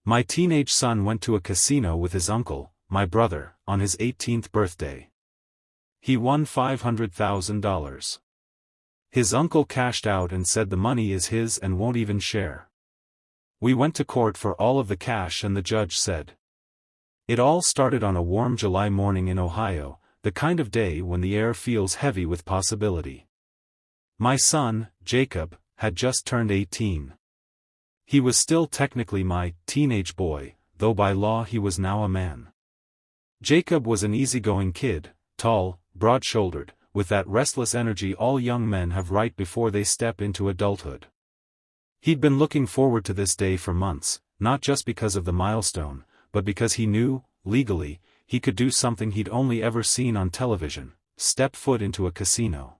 My teenage son went to a casino with his uncle, my brother, on his 18th birthday. He won $500,000. His uncle cashed out and said the money is his and won't even share. We went to court for all of the cash and the judge said. It all started on a warm July morning in Ohio, the kind of day when the air feels heavy with possibility. My son, Jacob, had just turned 18. He was still technically my teenage boy, though by law he was now a man. Jacob was an easygoing kid, tall, broad-shouldered, with that restless energy all young men have right before they step into adulthood. He'd been looking forward to this day for months, not just because of the milestone, but because he knew, legally, he could do something he'd only ever seen on television: step foot into a casino.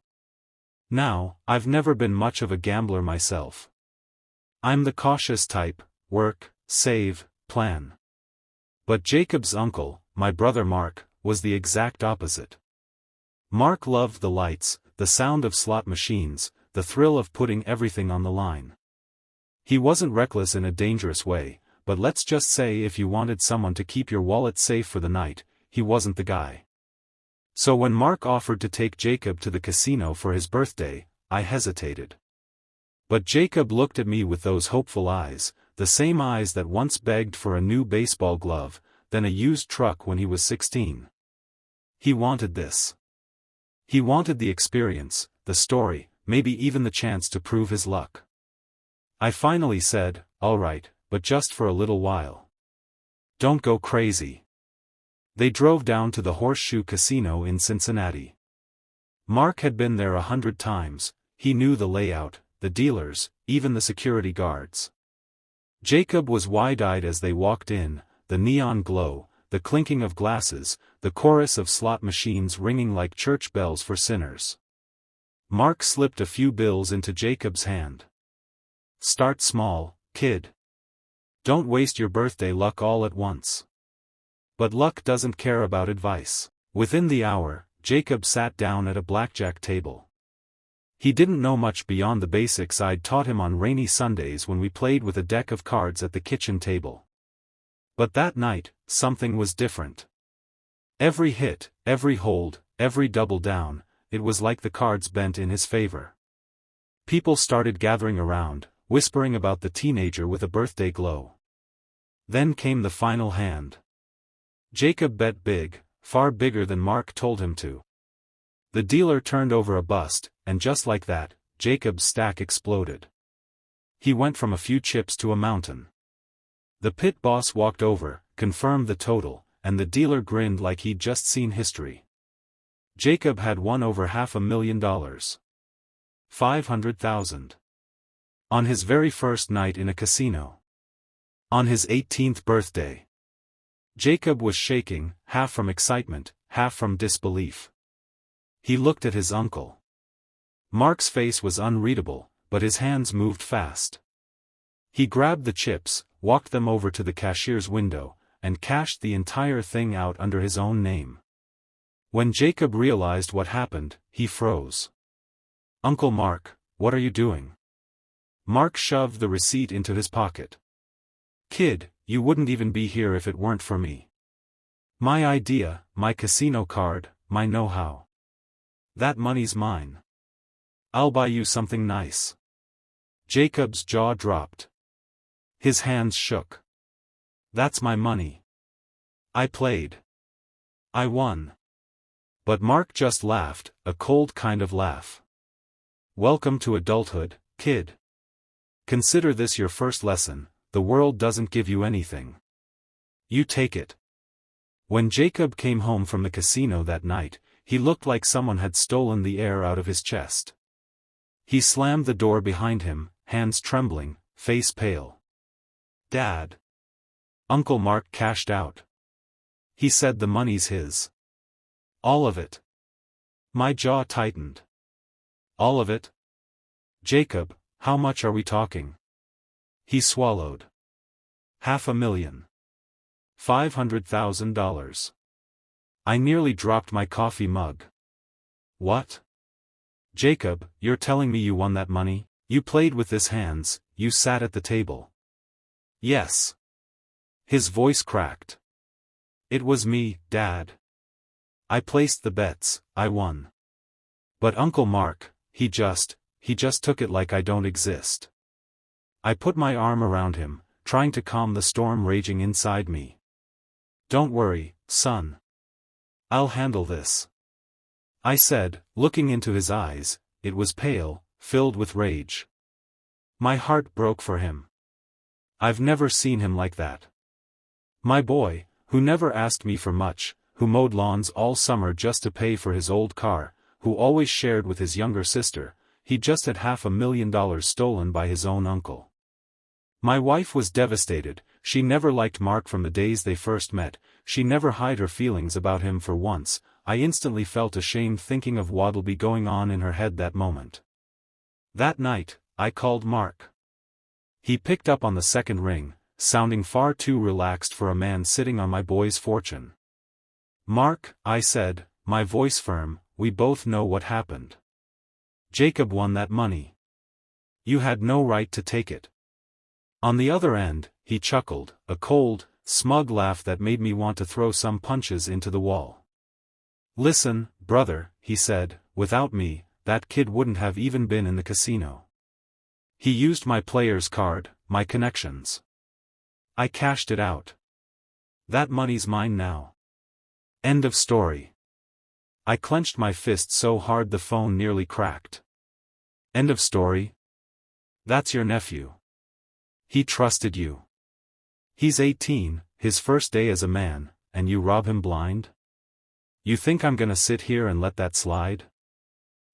Now, I've never been much of a gambler myself. I'm the cautious type: work, save, plan. But Jacob's uncle, my brother Mark, was the exact opposite. Mark loved the lights, the sound of slot machines, the thrill of putting everything on the line. He wasn't reckless in a dangerous way, but let's just say if you wanted someone to keep your wallet safe for the night, he wasn't the guy. So when Mark offered to take Jacob to the casino for his birthday, I hesitated. But Jacob looked at me with those hopeful eyes, the same eyes that once begged for a new baseball glove, then a used truck when he was 16. He wanted this. He wanted the experience, the story, maybe even the chance to prove his luck. I finally said, "All right, but just for a little while. Don't go crazy." They drove down to the Horseshoe Casino in Cincinnati. Mark had been there 100 times, he knew the layout, the dealers, even the security guards. Jacob was wide-eyed as they walked in, the neon glow, the clinking of glasses, the chorus of slot machines ringing like church bells for sinners. Mark slipped a few bills into Jacob's hand. "Start small, kid. Don't waste your birthday luck all at once." But luck doesn't care about advice. Within the hour, Jacob sat down at a blackjack table. He didn't know much beyond the basics I'd taught him on rainy Sundays when we played with a deck of cards at the kitchen table. But that night, something was different. Every hit, every hold, every double down, it was like the cards bent in his favor. People started gathering around, whispering about the teenager with a birthday glow. Then came the final hand. Jacob bet big, far bigger than Mark told him to. The dealer turned over a bust, and just like that, Jacob's stack exploded. He went from a few chips to a mountain. The pit boss walked over, confirmed the total, and the dealer grinned like he'd just seen history. Jacob had won over $500,000. $500,000. On his very first night in a casino. On his 18th birthday. Jacob was shaking, half from excitement, half from disbelief. He looked at his uncle. Mark's face was unreadable, but his hands moved fast. He grabbed the chips, walked them over to the cashier's window, and cashed the entire thing out under his own name. When Jacob realized what happened, he froze. "Uncle Mark, what are you doing?" Mark shoved the receipt into his pocket. "Kid, you wouldn't even be here if it weren't for me. My idea, my casino card, my know-how. That money's mine. I'll buy you something nice." Jacob's jaw dropped. His hands shook. "That's my money. I played. I won." But Mark just laughed, a cold kind of laugh. "Welcome to adulthood, kid. Consider this your first lesson: the world doesn't give you anything. You take it." When Jacob came home from the casino that night, he looked like someone had stolen the air out of his chest. He slammed the door behind him, hands trembling, face pale. "Dad." Uncle Mark cashed out. He said the money's his. "All of it." My jaw tightened. "All of it? Jacob, how much are we talking?" He swallowed. $500,000. $500,000. I nearly dropped my coffee mug. "What? Jacob, you're telling me you won that money? You played with this hands, you sat at the table?" "Yes. His voice cracked. It was me, Dad. I placed the bets, I won. But Uncle Mark, he just took it like I don't exist. I put my arm around him, trying to calm the storm raging inside me. Don't worry, son. I'll handle this. I said, looking into his eyes. It was pale, filled with rage. My heart broke for him. I've never seen him like that. My boy, who never asked me for much, who mowed lawns all summer just to pay for his old car, who always shared with his younger sister, he just had $500,000 stolen by his own uncle. My wife was devastated. She never liked Mark from the days they first met. She never hid her feelings about him for once. I instantly felt ashamed thinking of what'll be going on in her head that moment. That night, I called Mark. He picked up on the second ring, sounding far too relaxed for a man sitting on my boy's fortune. Mark, I said, my voice firm, we both know what happened. Jacob won that money. You had no right to take it. On the other end, he chuckled, a cold, smug laugh that made me want to throw some punches into the wall. Listen, brother, he said, without me, that kid wouldn't have even been in the casino. He used my player's card, my connections. I cashed it out. That money's mine now. End of story. I clenched my fist so hard the phone nearly cracked. End of story? That's your nephew. He trusted you. He's 18, his first day as a man, and you rob him blind? You think I'm gonna sit here and let that slide?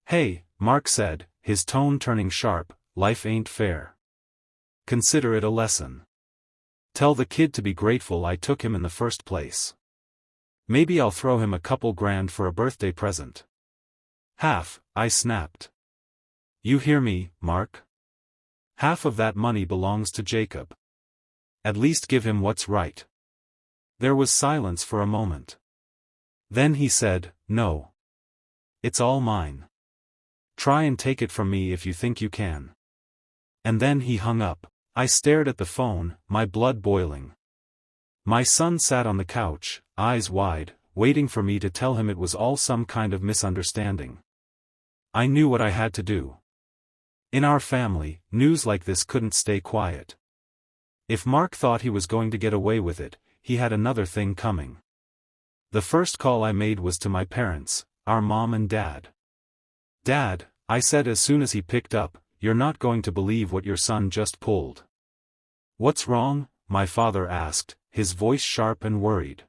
Hey, Mark said, his tone turning sharp, life ain't fair. Consider it a lesson. Tell the kid to be grateful I took him in the first place. Maybe I'll throw him a couple grand for a birthday present. Half, I snapped. You hear me, Mark? Half of that money belongs to Jacob. At least give him what's right. There was silence for a moment. Then he said, no. It's all mine. Try and take it from me if you think you can. And then he hung up. I stared at the phone, my blood boiling. My son sat on the couch, eyes wide, waiting for me to tell him it was all some kind of misunderstanding. I knew what I had to do. In our family, news like this couldn't stay quiet. If Mark thought he was going to get away with it, he had another thing coming. The first call I made was to my parents, our mom and dad. Dad, I said as soon as he picked up, you're not going to believe what your son just pulled. What's wrong? My father asked, his voice sharp and worried.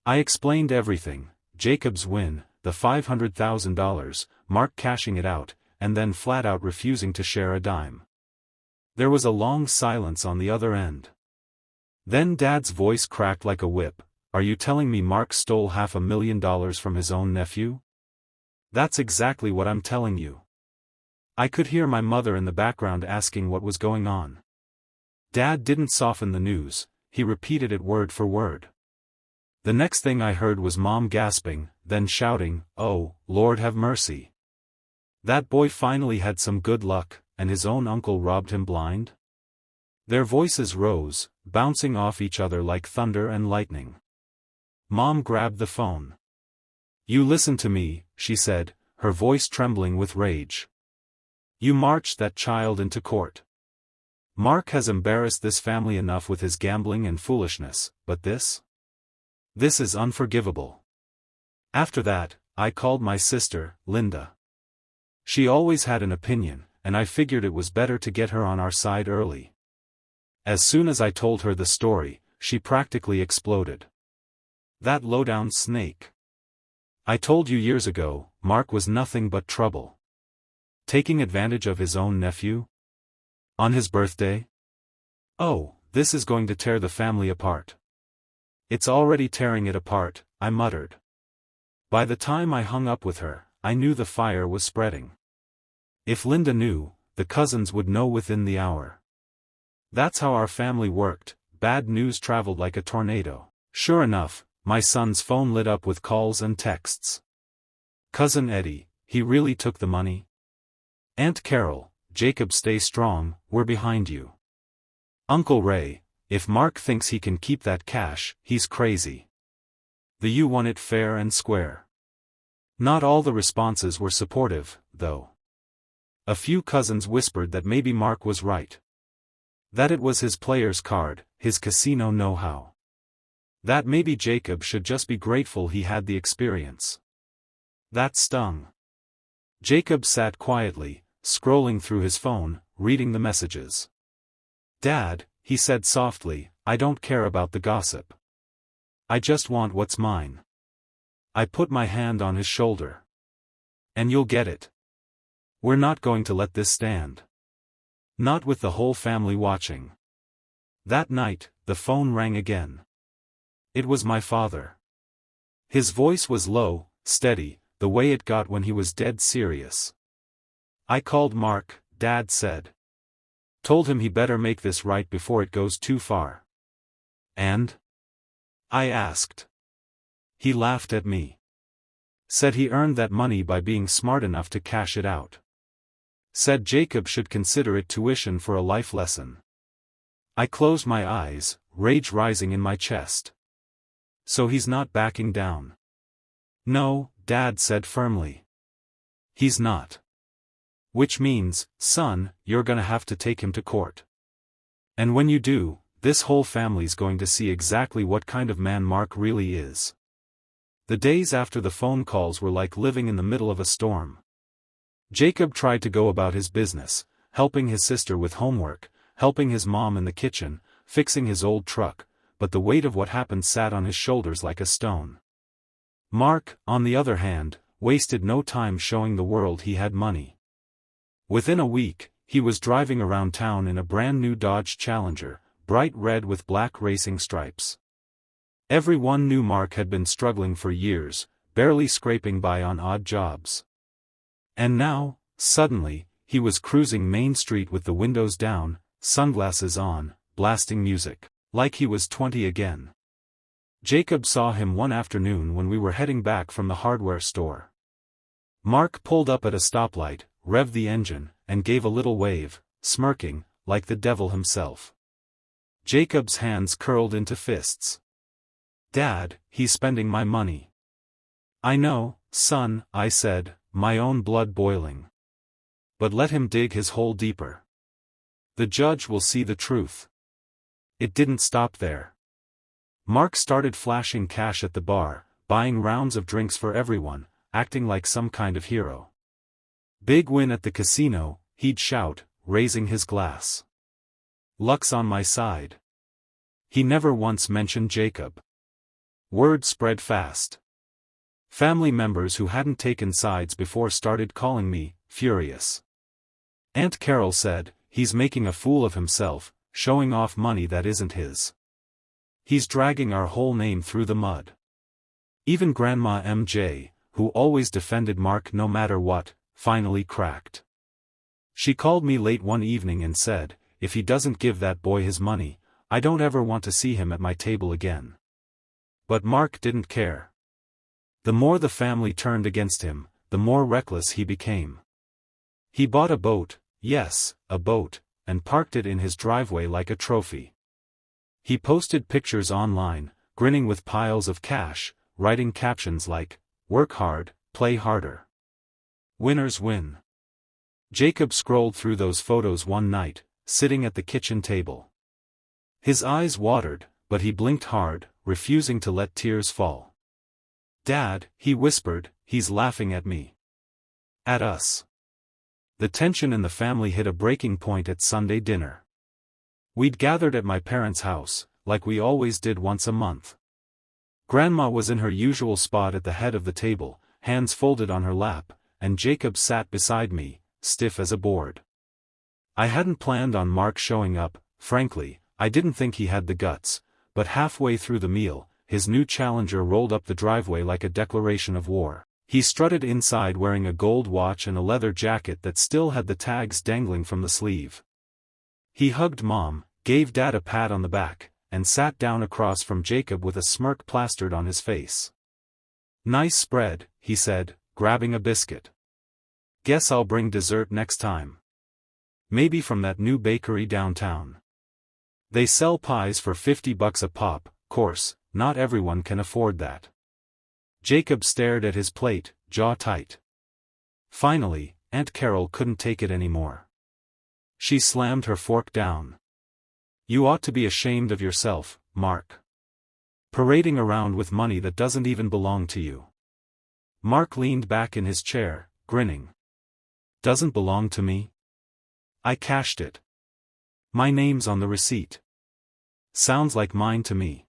I explained everything, Jacob's win, the $500,000, Mark cashing it out, and then flat out refusing to share a dime. There was a long silence on the other end. Then Dad's voice cracked like a whip. Are you telling me Mark stole $500,000 from his own nephew? That's exactly what I'm telling you. I could hear my mother in the background asking what was going on. Dad didn't soften the news, he repeated it word for word. The next thing I heard was Mom gasping, then shouting, "Oh, Lord have mercy. That boy finally had some good luck, and his own uncle robbed him blind?" Their voices rose, bouncing off each other like thunder and lightning. Mom grabbed the phone. "You listen to me," she said, her voice trembling with rage. "You marched that child into court. Mark has embarrassed this family enough with his gambling and foolishness, but this? This is unforgivable." After that, I called my sister, Linda. She always had an opinion, and I figured it was better to get her on our side early. As soon as I told her the story, she practically exploded. "That low-down snake. I told you years ago, Mark was nothing but trouble. Taking advantage of his own nephew? On his birthday? Oh, this is going to tear the family apart." "It's already tearing it apart," I muttered. By the time I hung up with her, I knew the fire was spreading. If Linda knew, the cousins would know within the hour. That's how our family worked, bad news traveled like a tornado. Sure enough, my son's phone lit up with calls and texts. "Cousin Eddie, he really took the money?" "Aunt Carol, Jacob, stay strong, we're behind you." "Uncle Ray, if Mark thinks he can keep that cash, he's crazy. You won it fair and square. Not all the responses were supportive, though. A few cousins whispered that maybe Mark was right. That it was his player's card, his casino know-how. That maybe Jacob should just be grateful he had the experience. That stung. Jacob sat quietly, scrolling through his phone, reading the messages. "Dad," he said softly, "I don't care about the gossip. I just want what's mine." I put my hand on his shoulder. "And you'll get it. We're not going to let this stand. Not with the whole family watching." That night, the phone rang again. It was my father. His voice was low, steady, the way it got when he was dead serious. "I called Mark," Dad said. "Told him he better make this right before it goes too far." "And?" I asked. He laughed at me. Said he earned that money by being smart enough to cash it out. Said Jacob should consider it tuition for a life lesson. I closed my eyes, rage rising in my chest. "So he's not backing down?" "No," Dad said firmly. "He's not. Which means, son, you're gonna have to take him to court. And when you do, this whole family's going to see exactly what kind of man Mark really is." The days after the phone calls were like living in the middle of a storm. Jacob tried to go about his business, helping his sister with homework, helping his mom in the kitchen, fixing his old truck, but the weight of what happened sat on his shoulders like a stone. Mark, on the other hand, wasted no time showing the world he had money. Within a week, he was driving around town in a brand new Dodge Challenger, bright red with black racing stripes. Everyone knew Mark had been struggling for years, barely scraping by on odd jobs. And now, suddenly, he was cruising Main Street with the windows down, sunglasses on, blasting music, like he was 20 again. Jacob saw him one afternoon when we were heading back from the hardware store. Mark pulled up at a stoplight, revved the engine, and gave a little wave, smirking, like the devil himself. Jacob's hands curled into fists. "Dad, he's spending my money." "I know, son," I said, my own blood boiling. "But let him dig his hole deeper. The judge will see the truth." It didn't stop there. Mark started flashing cash at the bar, buying rounds of drinks for everyone, acting like some kind of hero. Big win at the casino, he'd shout, raising his glass. "Luck's on my side." He never once mentioned Jacob. Word spread fast. Family members who hadn't taken sides before started calling me, furious. Aunt Carol said, "He's making a fool of himself, showing off money that isn't his. He's dragging our whole name through the mud." Even Grandma MJ, who always defended Mark no matter what, finally cracked. She called me late one evening and said, "If he doesn't give that boy his money, I don't ever want to see him at my table again." But Mark didn't care. The more the family turned against him, the more reckless he became. He bought a boat, yes, a boat, and parked it in his driveway like a trophy. He posted pictures online, grinning with piles of cash, writing captions like, "Work hard, play harder. Winners win." Jacob scrolled through those photos one night, sitting at the kitchen table. His eyes watered, but he blinked hard, refusing to let tears fall. "Dad," he whispered, "he's laughing at me. At us." The tension in the family hit a breaking point at Sunday dinner. We'd gathered at my parents' house, like we always did once a month. Grandma was in her usual spot at the head of the table, hands folded on her lap, and Jacob sat beside me, stiff as a board. I hadn't planned on Mark showing up, frankly, I didn't think he had the guts, but halfway through the meal, his new Challenger rolled up the driveway like a declaration of war. He strutted inside wearing a gold watch and a leather jacket that still had the tags dangling from the sleeve. He hugged Mom, gave Dad a pat on the back, and sat down across from Jacob with a smirk plastered on his face. "Nice spread," he said, grabbing a biscuit. "Guess I'll bring dessert next time. Maybe from that new bakery downtown." They sell pies for $50 a pop. Course, not everyone can afford that. Jacob stared at his plate, jaw tight. Finally, Aunt Carol couldn't take it anymore. She slammed her fork down. You ought to be ashamed of yourself, Mark. Parading around with money that doesn't even belong to you. Mark leaned back in his chair, grinning. Doesn't belong to me? I cashed it. My name's on the receipt. Sounds like mine to me.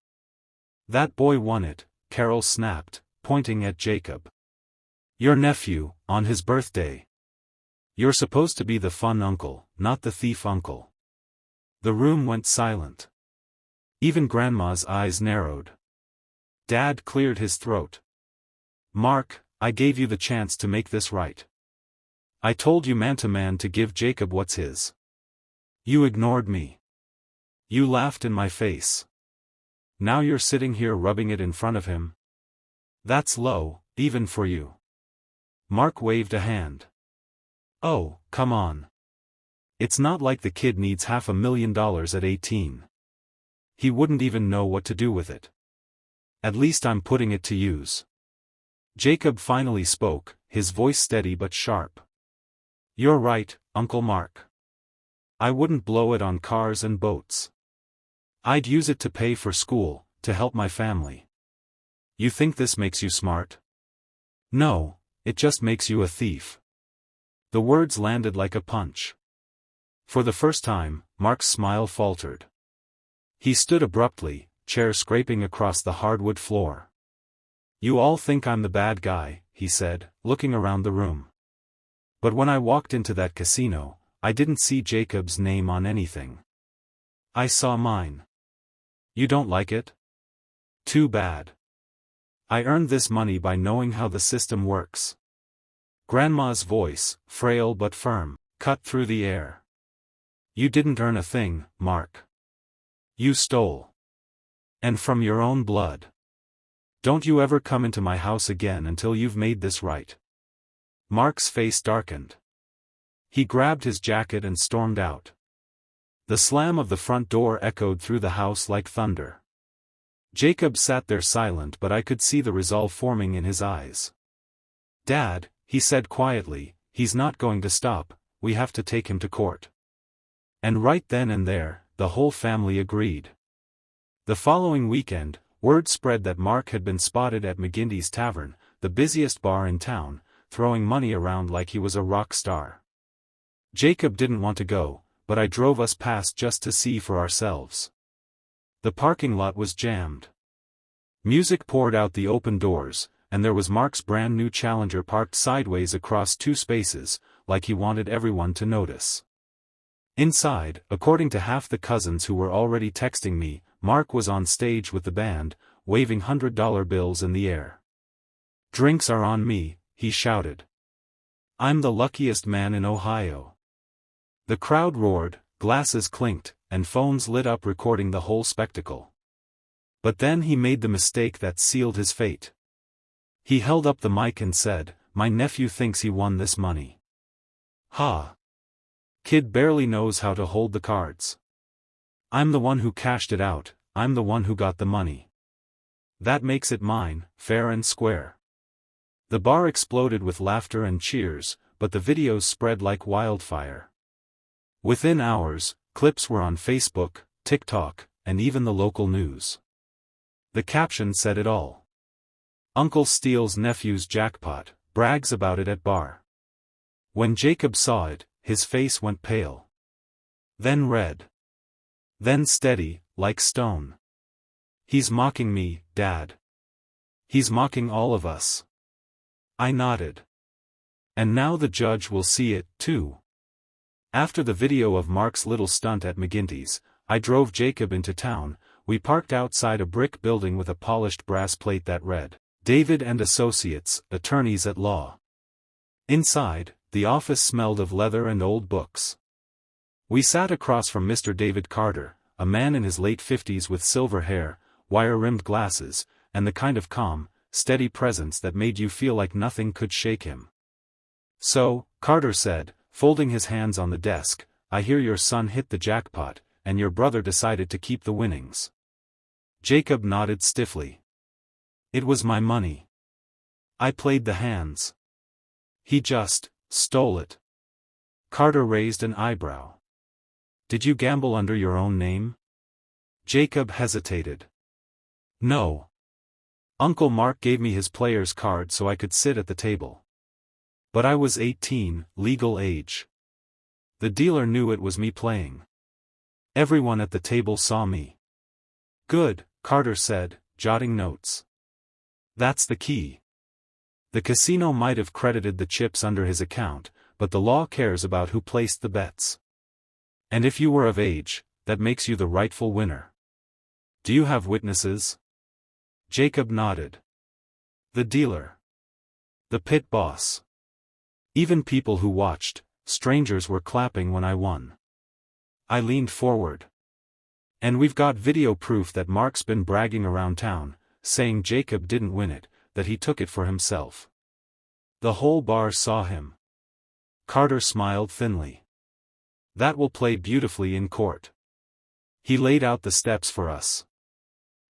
That boy won it, Carol snapped, pointing at Jacob. Your nephew, on his birthday. You're supposed to be the fun uncle, not the thief uncle. The room went silent. Even Grandma's eyes narrowed. Dad cleared his throat. Mark, I gave you the chance to make this right. I told you man to give Jacob what's his. You ignored me. You laughed in my face. Now you're sitting here rubbing it in front of him. That's low, even for you. Mark waved a hand. Oh, come on. It's not like the kid needs $500,000 at 18. He wouldn't even know what to do with it. At least I'm putting it to use. Jacob finally spoke, his voice steady but sharp. You're right, Uncle Mark. I wouldn't blow it on cars and boats. I'd use it to pay for school, to help my family. You think this makes you smart? No, it just makes you a thief. The words landed like a punch. For the first time, Mark's smile faltered. He stood abruptly, chair scraping across the hardwood floor. You all think I'm the bad guy, he said, looking around the room. But when I walked into that casino, I didn't see Jacob's name on anything. I saw mine. You don't like it? Too bad. I earned this money by knowing how the system works. Grandma's voice, frail but firm, cut through the air. You didn't earn a thing, Mark. You stole. And from your own blood. Don't you ever come into my house again until you've made this right. Mark's face darkened. He grabbed his jacket and stormed out. The slam of the front door echoed through the house like thunder. Jacob sat there silent, but I could see the resolve forming in his eyes. Dad, he said quietly, he's not going to stop, we have to take him to court. And right then and there, the whole family agreed. The following weekend, word spread that Mark had been spotted at McGinty's Tavern, the busiest bar in town, throwing money around like he was a rock star. Jacob didn't want to go, but I drove us past just to see for ourselves. The parking lot was jammed. Music poured out the open doors, and there was Mark's brand new Challenger parked sideways across two spaces, like he wanted everyone to notice. Inside, according to half the cousins who were already texting me, Mark was on stage with the band, waving $100 bills in the air. Drinks are on me, he shouted. I'm the luckiest man in Ohio. The crowd roared, glasses clinked, and phones lit up recording the whole spectacle. But then he made the mistake that sealed his fate. He held up the mic and said, "My nephew thinks he won this money." Ha! Kid barely knows how to hold the cards. I'm the one who cashed it out, I'm the one who got the money. That makes it mine, fair and square. The bar exploded with laughter and cheers, but the videos spread like wildfire. Within hours, clips were on Facebook, TikTok, and even the local news. The caption said it all. Uncle steals nephew's jackpot, brags about it at bar. When Jacob saw it, his face went pale. Then red. Then steady, like stone. He's mocking me, Dad. He's mocking all of us. I nodded. And now the judge will see it, too. After the video of Mark's little stunt at McGinty's, I drove Jacob into town. We parked outside a brick building with a polished brass plate that read, David and Associates, Attorneys at Law. Inside, the office smelled of leather and old books. We sat across from Mr. David Carter, a man in his late 50s with silver hair, wire-rimmed glasses, and the kind of calm, steady presence that made you feel like nothing could shake him. So, Carter said, folding his hands on the desk, I hear your son hit the jackpot, and your brother decided to keep the winnings. Jacob nodded stiffly. It was my money. I played the hands. He just stole it. Carter raised an eyebrow. Did you gamble under your own name? Jacob hesitated. No. Uncle Mark gave me his player's card so I could sit at the table. But I was 18, legal age. The dealer knew it was me playing. Everyone at the table saw me. Good, Carter said, jotting notes. That's the key. The casino might have credited the chips under his account, but the law cares about who placed the bets. And if you were of age, that makes you the rightful winner. Do you have witnesses? Jacob nodded. The dealer. The pit boss. Even people who watched, strangers were clapping when I won. I leaned forward. And we've got video proof that Mark's been bragging around town, saying Jacob didn't win it, that he took it for himself. The whole bar saw him. Carter smiled thinly. That will play beautifully in court. He laid out the steps for us.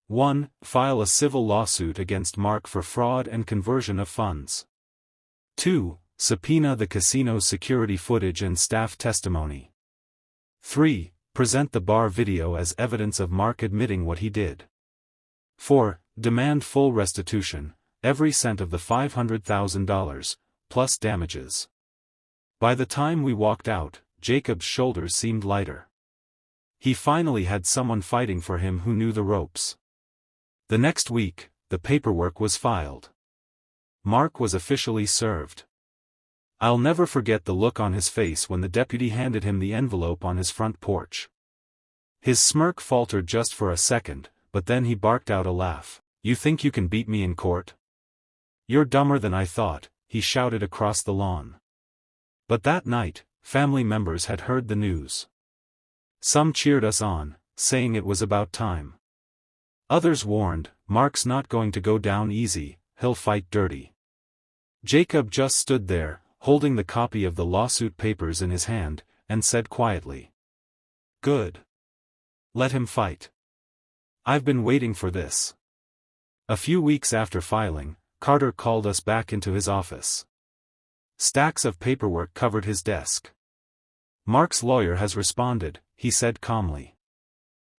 1. File a civil lawsuit against Mark for fraud and conversion of funds. 2. Subpoena the casino's security footage and staff testimony. 3. Present the bar video as evidence of Mark admitting what he did. 4. Demand full restitution, every cent of the $500,000, plus damages. By the time we walked out, Jacob's shoulders seemed lighter. He finally had someone fighting for him who knew the ropes. The next week, the paperwork was filed. Mark was officially served. I'll never forget the look on his face when the deputy handed him the envelope on his front porch. His smirk faltered just for a second, but then he barked out a laugh. You think you can beat me in court? You're dumber than I thought, he shouted across the lawn. But that night, family members had heard the news. Some cheered us on, saying it was about time. Others warned, Mark's not going to go down easy, he'll fight dirty. Jacob just stood there, holding the copy of the lawsuit papers in his hand, and said quietly. Good. Let him fight. I've been waiting for this. A few weeks after filing, Carter called us back into his office. Stacks of paperwork covered his desk. Mark's lawyer has responded, he said calmly.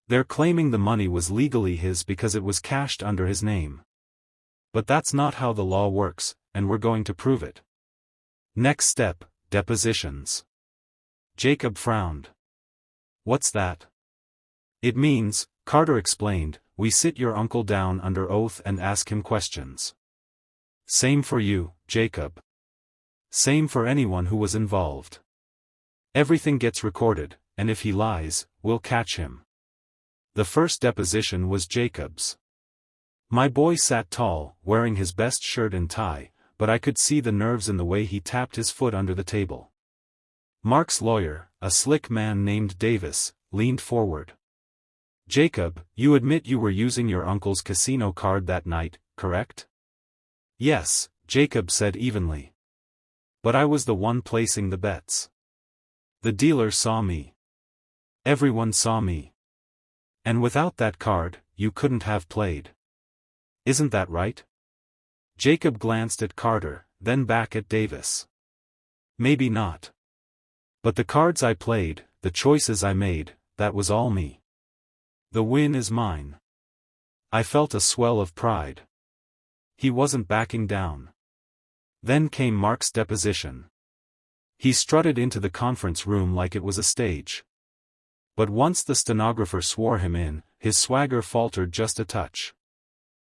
They're claiming the money was legally his because it was cashed under his name. But that's not how the law works, and we're going to prove it. Next step, depositions. Jacob frowned. What's that? It means, Carter explained, we sit your uncle down under oath and ask him questions. Same for you, Jacob. Same for anyone who was involved. Everything gets recorded, and if he lies, we'll catch him. The first deposition was Jacob's. My boy sat tall, wearing his best shirt and tie, but I could see the nerves in the way he tapped his foot under the table. Mark's lawyer, a slick man named Davis, leaned forward. Jacob, you admit you were using your uncle's casino card that night, correct? Yes, Jacob said evenly. But I was the one placing the bets. The dealer saw me. Everyone saw me. And without that card, you couldn't have played. Isn't that right? Jacob glanced at Carter, then back at Davis. Maybe not. But the cards I played, the choices I made, that was all me. The win is mine. I felt a swell of pride. He wasn't backing down. Then came Mark's deposition. He strutted into the conference room like it was a stage. But once the stenographer swore him in, his swagger faltered just a touch.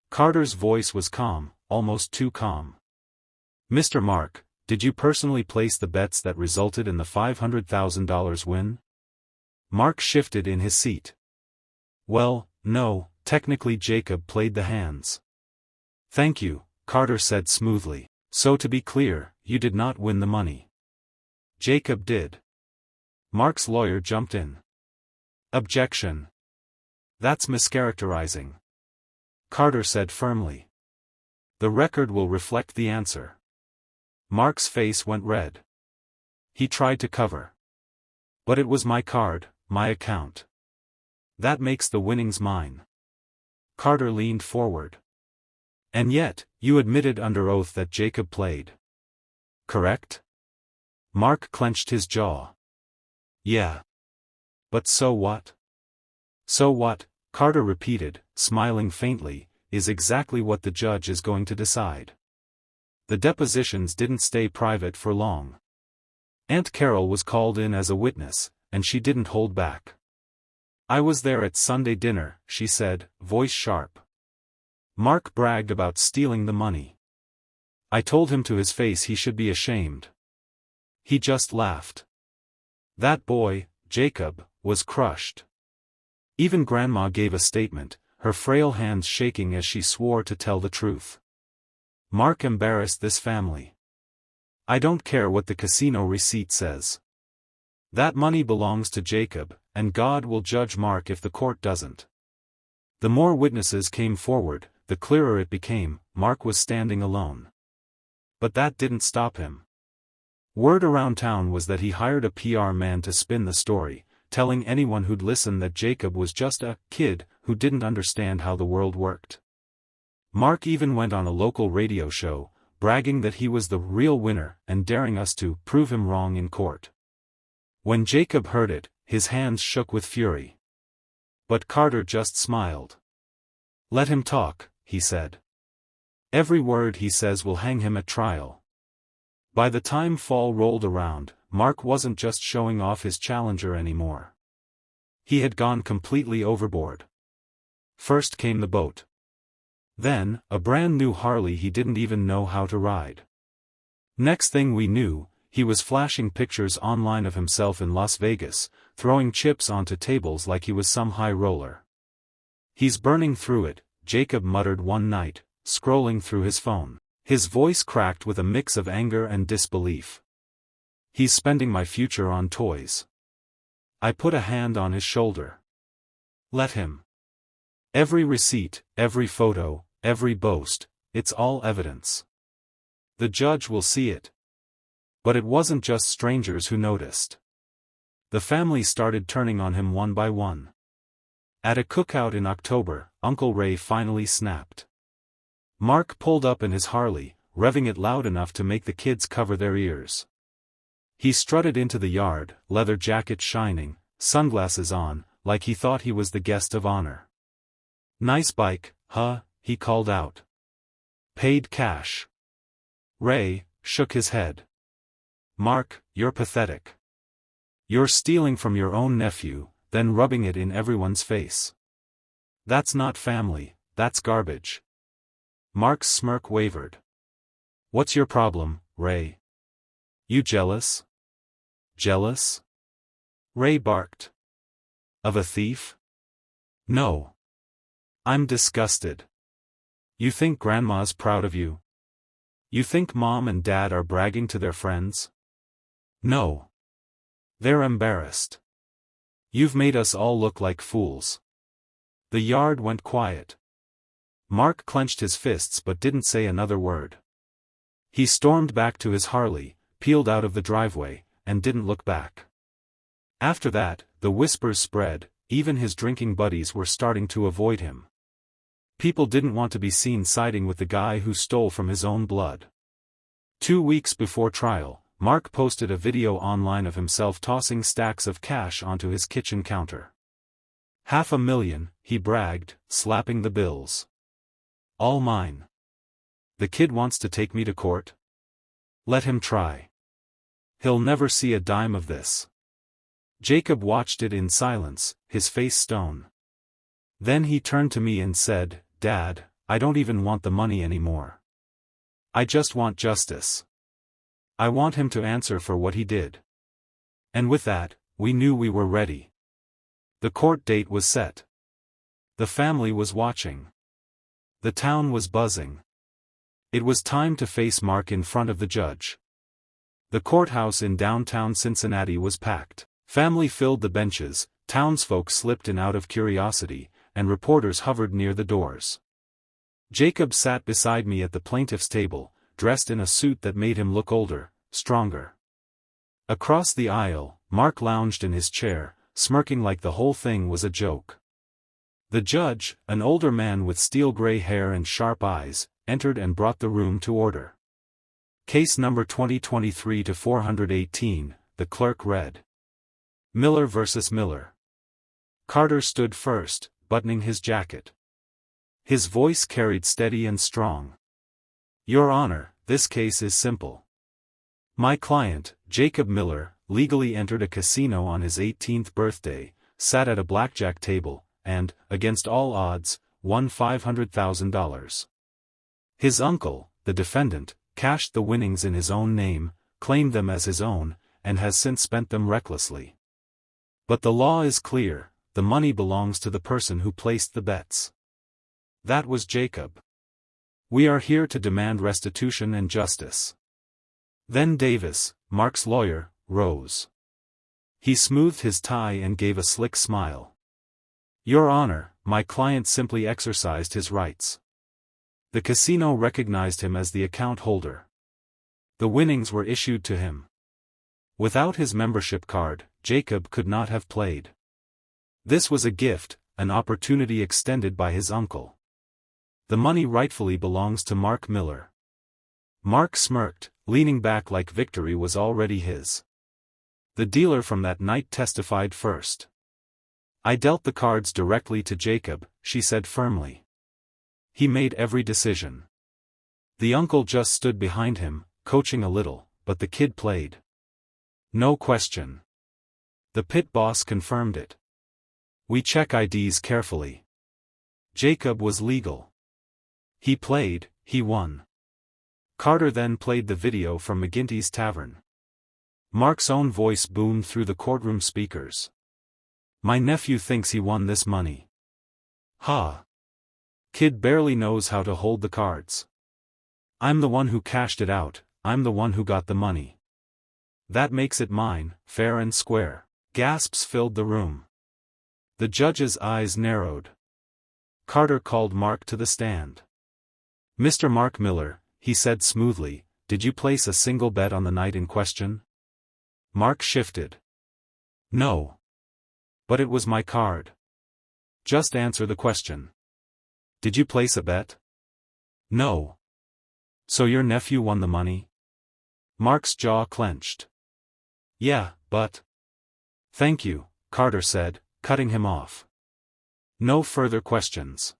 Carter's voice was calm, almost too calm. Mr. Mark, did you personally place the bets that resulted in the $500,000 win? Mark shifted in his seat. Well, no, technically Jacob played the hands. Thank you, Carter said smoothly. So to be clear, you did not win the money. Jacob did. Mark's lawyer jumped in. Objection. That's mischaracterizing. Carter said firmly. The record will reflect the answer. Mark's face went red. He tried to cover. But it was my card, my account. That makes the winnings mine. Carter leaned forward. And yet, you admitted under oath that Jacob played. Correct? Mark clenched his jaw. Yeah. But so what? So what, Carter repeated, smiling faintly, is exactly what the judge is going to decide. The depositions didn't stay private for long. Aunt Carol was called in as a witness, and she didn't hold back. I was there at Sunday dinner, she said, voice sharp. Mark bragged about stealing the money. I told him to his face he should be ashamed. He just laughed. That boy, Jacob, was crushed. Even Grandma gave a statement, her frail hands shaking as she swore to tell the truth. Mark embarrassed this family. I don't care what the casino receipt says. That money belongs to Jacob, and God will judge Mark if the court doesn't. The more witnesses came forward, the clearer it became, Mark was standing alone. But that didn't stop him. Word around town was that he hired a PR man to spin the story, telling anyone who'd listen that Jacob was just a kid who didn't understand how the world worked. Mark even went on a local radio show, bragging that he was the real winner and daring us to prove him wrong in court. When Jacob heard it, his hands shook with fury. But Carter just smiled. Let him talk, he said. Every word he says will hang him at trial. By the time fall rolled around, Mark wasn't just showing off his challenger anymore. He had gone completely overboard. First came the boat. Then, a brand new Harley he didn't even know how to ride. Next thing we knew, he was flashing pictures online of himself in Las Vegas, throwing chips onto tables like he was some high roller. He's burning through it, Jacob muttered one night, scrolling through his phone. His voice cracked with a mix of anger and disbelief. He's spending my future on toys. I put a hand on his shoulder. Let him. Every receipt, every photo, every boast, it's all evidence. The judge will see it. But it wasn't just strangers who noticed. The family started turning on him one by one. At a cookout in October, Uncle Ray finally snapped. Mark pulled up in his Harley, revving it loud enough to make the kids cover their ears. He strutted into the yard, leather jacket shining, sunglasses on, like he thought he was the guest of honor. Nice bike, huh? He called out. Paid cash. Ray shook his head. Mark, you're pathetic. You're stealing from your own nephew, then rubbing it in everyone's face. That's not family, that's garbage. Mark's smirk wavered. What's your problem, Ray? You jealous? Jealous? Ray barked. Of a thief? No. I'm disgusted. You think Grandma's proud of you? You think Mom and Dad are bragging to their friends? No. They're embarrassed. You've made us all look like fools. The yard went quiet. Mark clenched his fists but didn't say another word. He stormed back to his Harley, peeled out of the driveway, and didn't look back. After that, the whispers spread, even his drinking buddies were starting to avoid him. People didn't want to be seen siding with the guy who stole from his own blood. 2 weeks before trial, Mark posted a video online of himself tossing stacks of cash onto his kitchen counter. $500,000, he bragged, slapping the bills. All mine. The kid wants to take me to court? Let him try. He'll never see a dime of this. Jacob watched it in silence, his face stone. Then he turned to me and said, Dad, I don't even want the money anymore. I just want justice. I want him to answer for what he did. And with that, we knew we were ready. The court date was set. The family was watching. The town was buzzing. It was time to face Mark in front of the judge. The courthouse in downtown Cincinnati was packed. Family filled the benches, townsfolk slipped in out of curiosity, and reporters hovered near the doors. Jacob sat beside me at the plaintiff's table, dressed in a suit that made him look older, stronger. Across the aisle, Mark lounged in his chair, smirking like the whole thing was a joke. The judge, an older man with steel-gray hair and sharp eyes, entered and brought the room to order. Case number 2023-418, the clerk read. Miller vs. Miller. Carter stood first, buttoning his jacket. His voice carried steady and strong. Your Honor, this case is simple. My client, Jacob Miller, legally entered a casino on his 18th birthday, sat at a blackjack table, and, against all odds, won $500,000. His uncle, the defendant, cashed the winnings in his own name, claimed them as his own, and has since spent them recklessly. But the law is clear, the money belongs to the person who placed the bets. That was Jacob. We are here to demand restitution and justice. Then Davis, Mark's lawyer, rose. He smoothed his tie and gave a slick smile. Your Honor, my client simply exercised his rights. The casino recognized him as the account holder. The winnings were issued to him. Without his membership card, Jacob could not have played. This was a gift, an opportunity extended by his uncle. The money rightfully belongs to Mark Miller. Mark smirked, leaning back like victory was already his. The dealer from that night testified first. I dealt the cards directly to Jacob, she said firmly. He made every decision. The uncle just stood behind him, coaching a little, but the kid played. No question. The pit boss confirmed it. We check IDs carefully. Jacob was legal. He played, he won. Carter then played the video from McGinty's Tavern. Mark's own voice boomed through the courtroom speakers. My nephew thinks he won this money. Ha! Kid barely knows how to hold the cards. I'm the one who cashed it out, I'm the one who got the money. That makes it mine, fair and square. Gasps filled the room. The judge's eyes narrowed. Carter called Mark to the stand. Mr. Mark Miller, he said smoothly, did you place a single bet on the night in question? Mark shifted. No. But it was my card. Just answer the question. Did you place a bet? No. So your nephew won the money? Mark's jaw clenched. Yeah, but... Thank you, Carter said, cutting him off. No further questions.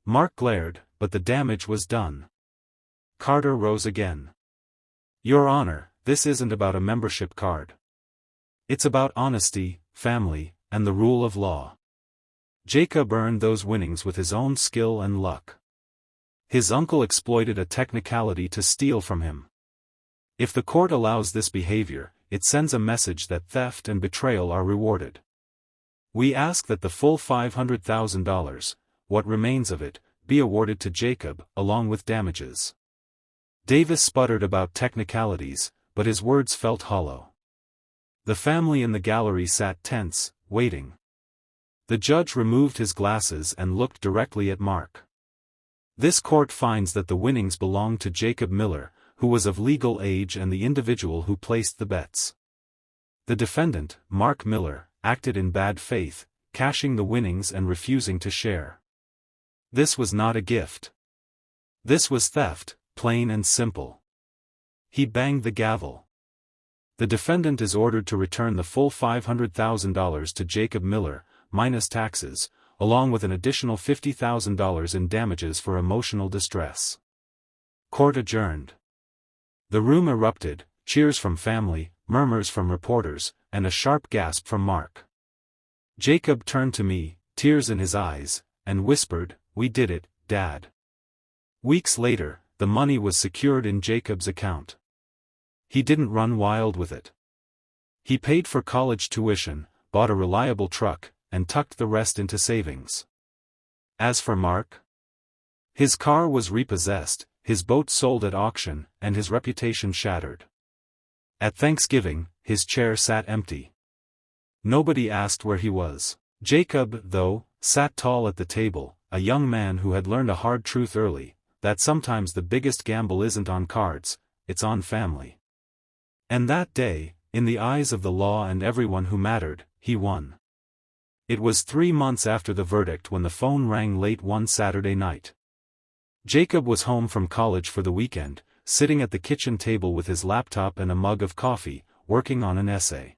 Mark glared, but the damage was done. Carter rose again. Your Honor, this isn't about a membership card. It's about honesty, family, and the rule of law. Jacob earned those winnings with his own skill and luck. His uncle exploited a technicality to steal from him. If the court allows this behavior, it sends a message that theft and betrayal are rewarded. We ask that the full $500,000, what remains of it, be awarded to Jacob, along with damages. Davis sputtered about technicalities, but his words felt hollow. The family in the gallery sat tense, waiting. The judge removed his glasses and looked directly at Mark. This court finds that the winnings belong to Jacob Miller, who was of legal age and the individual who placed the bets. The defendant, Mark Miller, acted in bad faith, cashing the winnings and refusing to share. This was not a gift. This was theft, plain and simple. He banged the gavel. The defendant is ordered to return the full $500,000 to Jacob Miller, minus taxes, along with an additional $50,000 in damages for emotional distress. Court adjourned. The room erupted, cheers from family, murmurs from reporters, and a sharp gasp from Mark. Jacob turned to me, tears in his eyes, and whispered, "We did it, Dad." Weeks later, the money was secured in Jacob's account. He didn't run wild with it. He paid for college tuition, bought a reliable truck, and tucked the rest into savings. As for Mark, his car was repossessed, his boat sold at auction, and his reputation shattered. At Thanksgiving, his chair sat empty. Nobody asked where he was. Jacob, though, sat tall at the table, a young man who had learned a hard truth early, that sometimes the biggest gamble isn't on cards, it's on family. And that day, in the eyes of the law and everyone who mattered, he won. It was 3 months after the verdict when the phone rang late one Saturday night. Jacob was home from college for the weekend, sitting at the kitchen table with his laptop and a mug of coffee, working on an essay.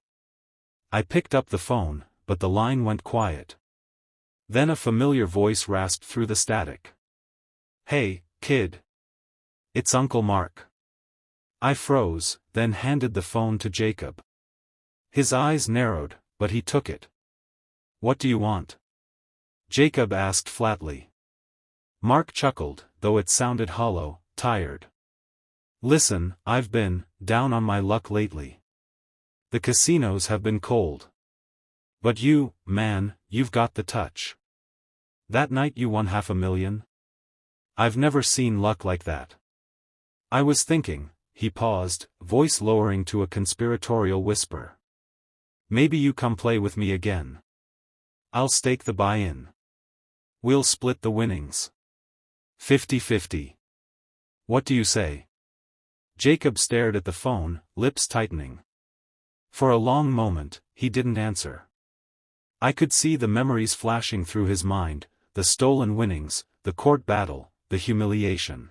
I picked up the phone, but the line went quiet. Then a familiar voice rasped through the static. "Hey, kid. It's Uncle Mark." I froze, then handed the phone to Jacob. His eyes narrowed, but he took it. "What do you want?" Jacob asked flatly. Mark chuckled, though it sounded hollow, tired. "Listen, I've been down on my luck lately. The casinos have been cold. But you, man, you've got the touch. That night you won $500,000? I've never seen luck like that. I was thinking," he paused, voice lowering to a conspiratorial whisper. "Maybe you come play with me again. I'll stake the buy-in. We'll split the winnings. 50-50. What do you say?" Jacob stared at the phone, lips tightening. For a long moment, he didn't answer. I could see the memories flashing through his mind, the stolen winnings, the court battle, the humiliation.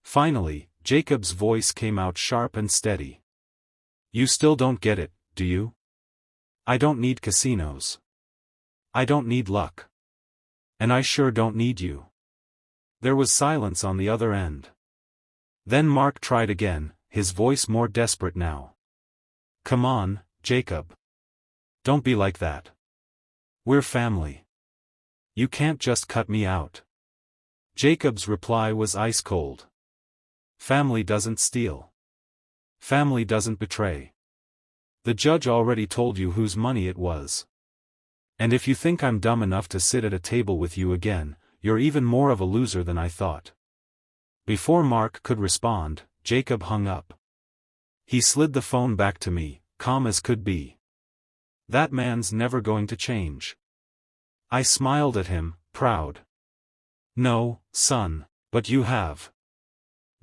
Finally, Jacob's voice came out sharp and steady. "You still don't get it, do you? I don't need casinos. I don't need luck. And I sure don't need you." There was silence on the other end. Then Mark tried again, his voice more desperate now. "Come on, Jacob. Don't be like that. We're family. You can't just cut me out." Jacob's reply was ice cold. "Family doesn't steal. Family doesn't betray. The judge already told you whose money it was. And if you think I'm dumb enough to sit at a table with you again, you're even more of a loser than I thought." Before Mark could respond, Jacob hung up. He slid the phone back to me, calm as could be. "That man's never going to change." I smiled at him, proud. "No, son, but you have."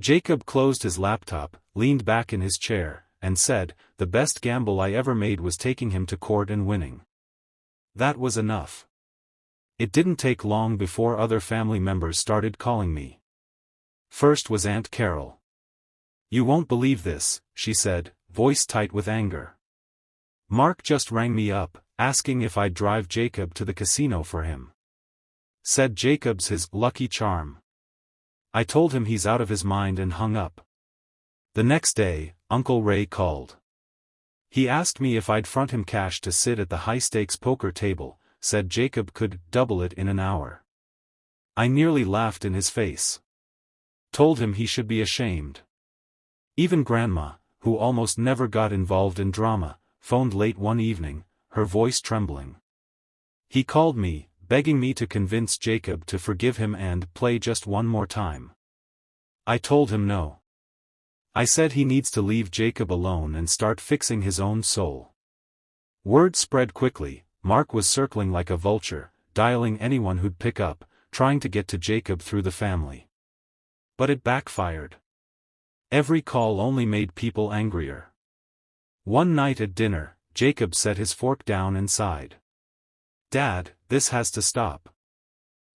Jacob closed his laptop, leaned back in his chair, and said, "The best gamble I ever made was taking him to court and winning." That was enough. It didn't take long before other family members started calling me. First was Aunt Carol. "You won't believe this," she said, voice tight with anger. "Mark just rang me up, asking if I'd drive Jacob to the casino for him. Said Jacob's his lucky charm. I told him he's out of his mind and hung up." The next day, Uncle Ray called. He asked me if I'd front him cash to sit at the high-stakes poker table, said Jacob could double it in an hour. I nearly laughed in his face. Told him he should be ashamed. Even Grandma, who almost never got involved in drama, phoned late one evening, her voice trembling. He called me, begging me to convince Jacob to forgive him and play just one more time. I told him no. I said he needs to leave Jacob alone and start fixing his own soul. Word spread quickly. Mark was circling like a vulture, dialing anyone who'd pick up, trying to get to Jacob through the family. But it backfired. Every call only made people angrier. One night at dinner, Jacob set his fork down and sighed. "Dad, this has to stop.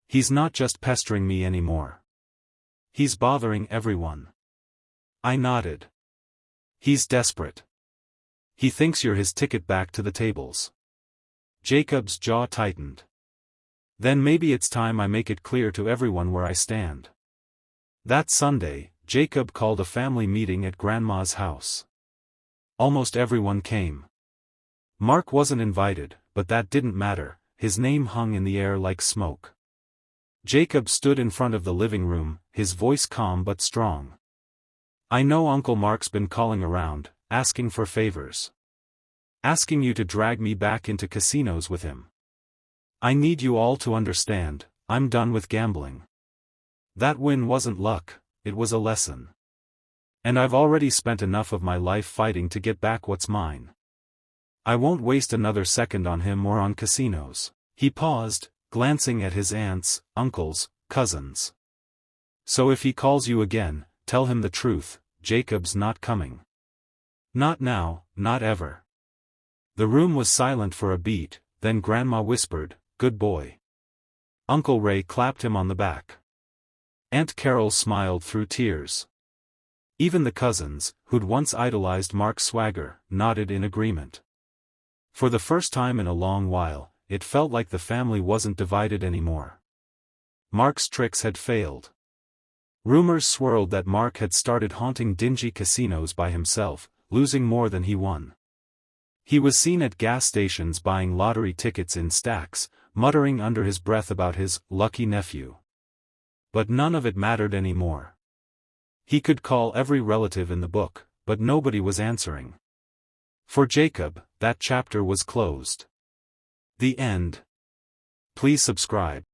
He's not just pestering me anymore. He's bothering everyone." I nodded. "He's desperate. He thinks you're his ticket back to the tables." Jacob's jaw tightened. "Then maybe it's time I make it clear to everyone where I stand." That Sunday, Jacob called a family meeting at Grandma's house. Almost everyone came. Mark wasn't invited, but that didn't matter, his name hung in the air like smoke. Jacob stood in front of the living room, his voice calm but strong. "I know Uncle Mark's been calling around, asking for favors. Asking you to drag me back into casinos with him. I need you all to understand, I'm done with gambling. That win wasn't luck, it was a lesson. And I've already spent enough of my life fighting to get back what's mine. I won't waste another second on him or on casinos." He paused, glancing at his aunts, uncles, cousins. "So if he calls you again, tell him the truth, Jacob's not coming. Not now, not ever." The room was silent for a beat, then Grandma whispered, "Good boy." Uncle Ray clapped him on the back. Aunt Carol smiled through tears. Even the cousins, who'd once idolized Mark's swagger, nodded in agreement. For the first time in a long while, it felt like the family wasn't divided anymore. Mark's tricks had failed. Rumors swirled that Mark had started haunting dingy casinos by himself, losing more than he won. He was seen at gas stations buying lottery tickets in stacks, muttering under his breath about his lucky nephew. But none of it mattered anymore. He could call every relative in the book, but nobody was answering. For Jacob, that chapter was closed. The end. Please subscribe.